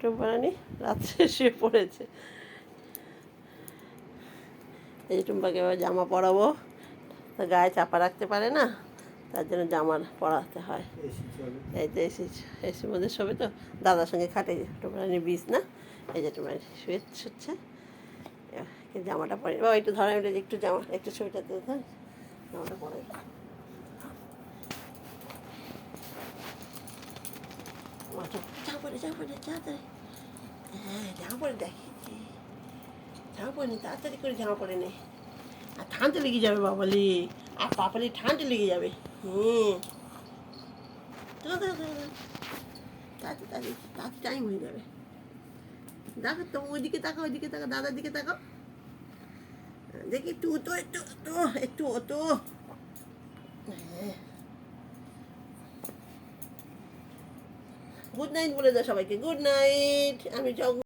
টুম্পা রানী রাত্রে শুয়ে পড়েছে। এই যে টুম্পাকে এবার জামা পরাবো, তো গায়ে চাপা রাখতে পারে না, তার জন্য জামা পরাতে হয়। এই তো এসির মধ্যে শোবে তো, দাদার সঙ্গে খাটে টুম্পা রানী বিষ না, এই যে টুম্পা রানী শুচ্ছে। জামাটা পরে বাবা একটু ধরা, একটু জামা একটু ছবিটা দিয়ে ধর, জামাটা পরে হ্যাঁ জামা পরে দেখি, জামা পরে নি, তাড়াতাড়ি করে জামা পরে নে, আর ঠান্ডা লেগে যাবে বাবালি, আর পাপালি ঠান্ডা লেগে যাবে। তাড়াতাড়ি টাইম হয়ে যাবে। দেখো তো ওইদিকে তাকাও, ওইদিকে তাকাও, দাদার দিকে তাকাও, দেখি একটু তো একটু তো গুড নাইট বলে দাও সবাইকে, গুড নাইট। আমি